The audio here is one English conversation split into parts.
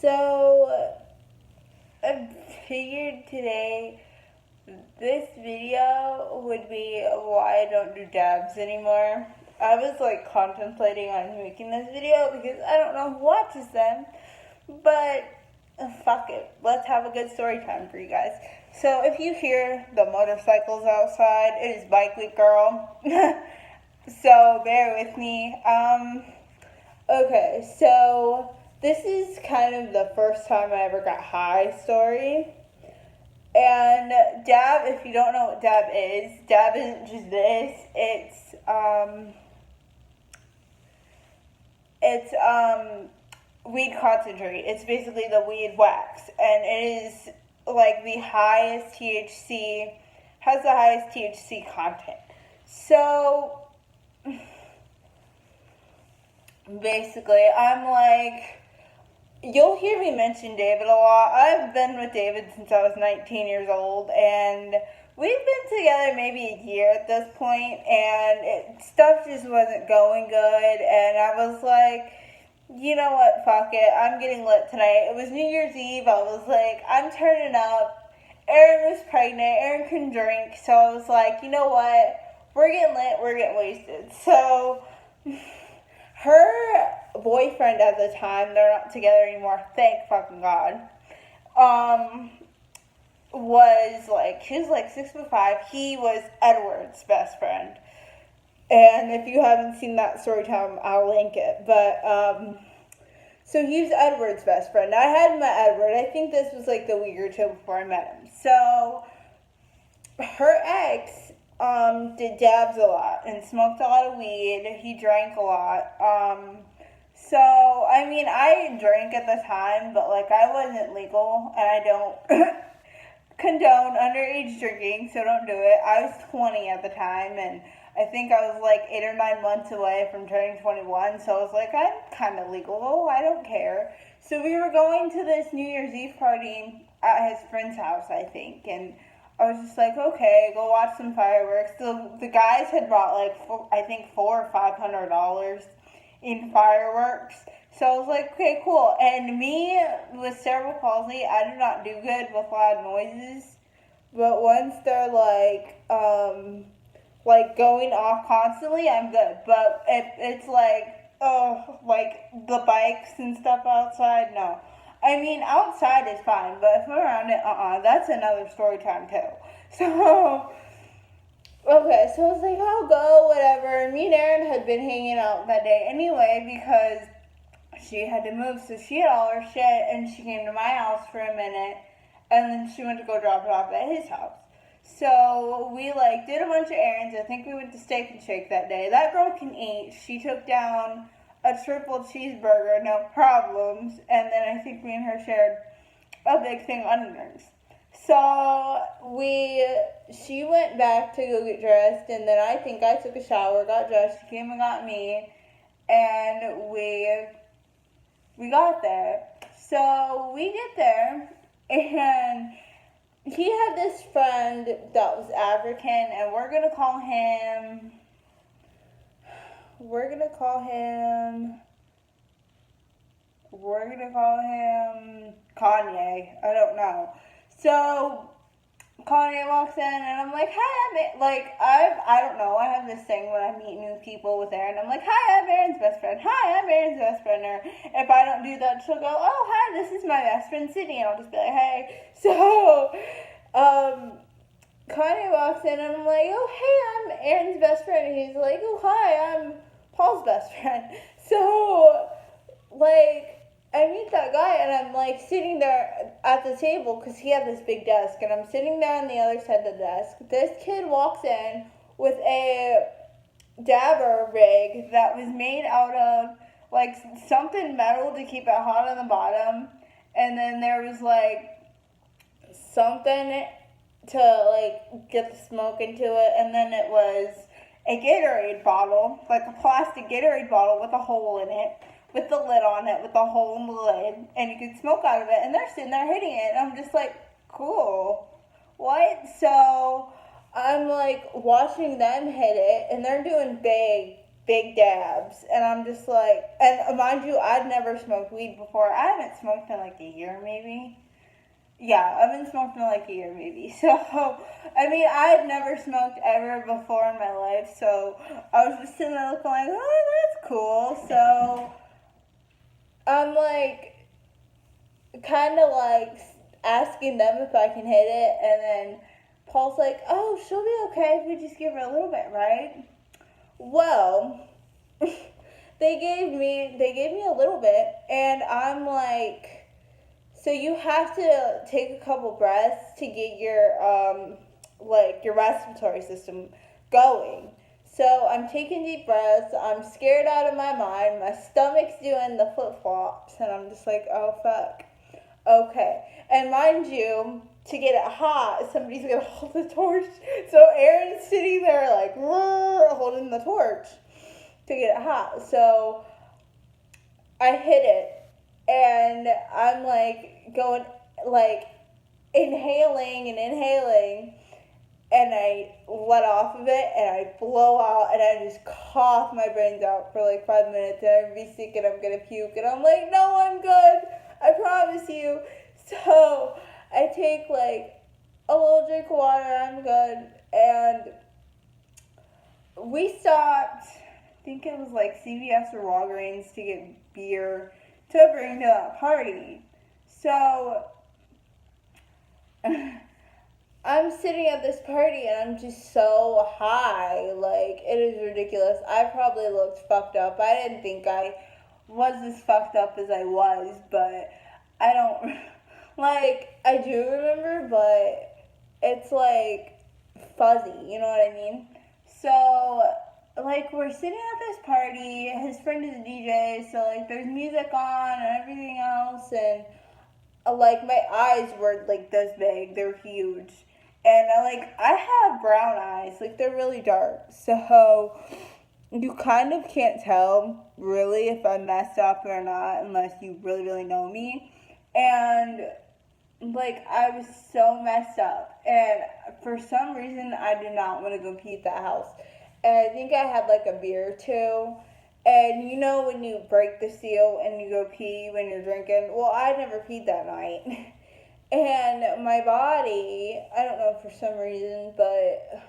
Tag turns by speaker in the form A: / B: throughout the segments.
A: So, I figured today this video would be why I don't do dabs anymore. I was contemplating on making this video because I don't know who watches them, but fuck it. Let's have a good story time for you guys. So if you hear the motorcycles outside, it is Bike Week, girl. So bear with me. Okay, so this is kind of the first time I ever got high story. And dab, if you don't know what dab isn't just this. It's weed concentrate. It's basically the weed wax, and it is the highest THC, has the highest THC content. So basically, you'll hear me mention David a lot. I've been with David since I was 19 years old, and we've been together maybe a year at this point, and stuff just wasn't going good, and I was like, you know what, fuck it, I'm getting lit tonight. It was New Year's Eve. I was like, I'm turning up. Erin was pregnant. Erin couldn't drink, so I was like, you know what, we're getting lit, we're getting wasted. So her boyfriend at the time, they're not together anymore, thank fucking God, was he was 6'5". He was Edward's best friend. And if you haven't seen that story time, I'll link it. But, so he was Edward's best friend. I hadn't met Edward. I think this was the week or two before I met him. So her ex did dabs a lot and smoked a lot of weed. He drank a lot. So, I mean, I drank at the time, but I wasn't legal, and I don't condone underage drinking, so don't do it. I was 20 at the time, and I think I was 8 or 9 months away from turning 21, so I was like, I'm kind of legal, I don't care. So we were going to this New Year's Eve party at his friend's house, I think, and I was just like, okay, go watch some fireworks. The guys had brought I think $400 or $500 in fireworks. So I was like, okay, cool. And me, with cerebral palsy, I do not do good with loud noises. But once they're going off constantly, I'm good. But if it's the bikes and stuff outside, no. I mean, outside is fine, but if I'm around it, that's another story time too. So, okay, so I was like, I'll go, whatever. And me and Erin had been hanging out that day anyway because she had to move, so she had all her shit, and she came to my house for a minute, and then she went to go drop it off at his house. So we did a bunch of errands. I think we went to Steak and Shake that day. That girl can eat. She took down a triple cheeseburger, no problems, and then I think me and her shared a big thing of onions. So she went back to go get dressed, and then I think I took a shower, got dressed, she came and got me, and we got there. So we get there, and he had this friend that was African, and we're gonna call him Kanye. I don't know. So Kanye walks in, and I'm like, hi, I don't know, I have this thing when I meet new people with Erin, I'm like, hi, I'm Erin's best friend, hi, I'm Erin's best friend, or if I don't do that, she'll go, oh, hi, this is my best friend, Cydney, and I'll just be like, hey. So, Kanye walks in, and I'm like, oh, hey, I'm Erin's best friend, and he's like, oh, hi, I'm Paul's best friend. So, I meet that guy, and I'm sitting there at the table because he had this big desk, and I'm sitting there on the other side of the desk. This kid walks in with a dabber rig that was made out of something metal to keep it hot on the bottom, and then there was something to get the smoke into it, and then it was a Gatorade bottle, a plastic Gatorade bottle with a hole in it, with the lid on it, with a hole in the lid, and you could smoke out of it, and they're sitting there hitting it, and I'm just like, cool, what? So I'm watching them hit it, and they're doing big big dabs. And I'm just like, and mind you, I'd never smoked weed before. I haven't smoked in like a year maybe. Yeah, I've been smoking like a year maybe. So, I mean, I had never smoked ever before in my life. So, I was just sitting there looking like, oh, that's cool. So, I'm like, kind of like asking them if I can hit it. And then Paul's like, oh, she'll be okay if we just give her a little bit, right? Well, they gave me a little bit. And I'm like, so you have to take a couple breaths to get your your respiratory system going. So I'm taking deep breaths. I'm scared out of my mind. My stomach's doing the flip flops, and I'm just like, oh fuck. Okay. And mind you, to get it hot, somebody's gonna hold the torch. So Aaron's sitting there like holding the torch to get it hot. So I hit it. And I'm like going, like inhaling, and I let off of it, and I blow out, and I just cough my brains out for like 5 minutes, and I'm gonna be sick, and I'm gonna puke, and I'm like, no, I'm good, I promise you. So I take like a little drink of water, I'm good, and we stopped, I think it was like CVS or Walgreens to get beer to bring to that party. So I'm sitting at this party and I'm just so high. Like, it is ridiculous. I probably looked fucked up. I didn't think I was as fucked up as I was, but I don't, like, I do remember, but it's like fuzzy, you know what I mean? So, like, we're sitting at this party, his friend is a DJ, so, like, there's music on and everything else, and, like, my eyes were, like, this big, they're huge, and, I have brown eyes, like, they're really dark, so, you kind of can't tell, really, if I'm messed up or not, unless you really, really know me, and, like, I was so messed up, and for some reason, I did not want to go pee at that house. And I think I had like a beer or two. And you know when you break the seal and you go pee when you're drinking? Well, I never peed that night. And my body, I don't know for some reason, but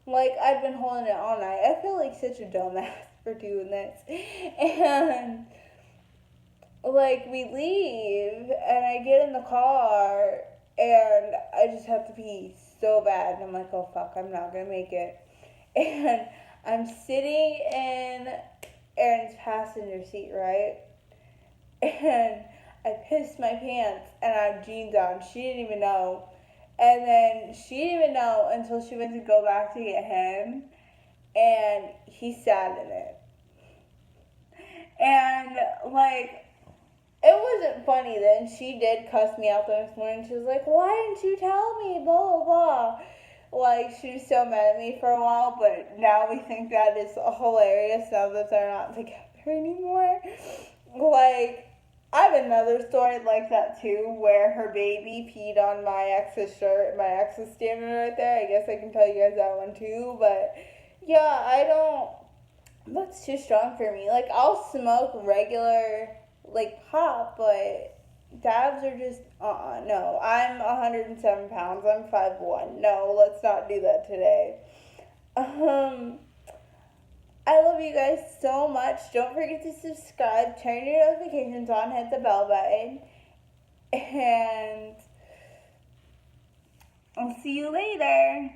A: like I've been holding it all night. I feel like such a dumbass for doing this. And like we leave and I get in the car and I just have to pee so bad. And I'm like, oh fuck, I'm not gonna make it. And I'm sitting in Erin's passenger seat, right? And I pissed my pants and I have jeans on. She didn't even know. And then she didn't even know until she went to go back to get him. And he sat in it. And, like, it wasn't funny then. She did cuss me out the next morning. She was like, why didn't you tell me? Blah, blah, blah. Like, she was so mad at me for a while, but now we think that is hilarious now that they're not together anymore. Like, I have another story like that too, where her baby peed on my ex's shirt. My ex is standing right there. I guess I can tell you guys that one too, but yeah, that's too strong for me. Like, I'll smoke regular, like, pot, but dabs are just, no. I'm 107 pounds. I'm 5'1". No, let's not do that today. I love you guys so much. Don't forget to subscribe, turn your notifications on, hit the bell button, and I'll see you later.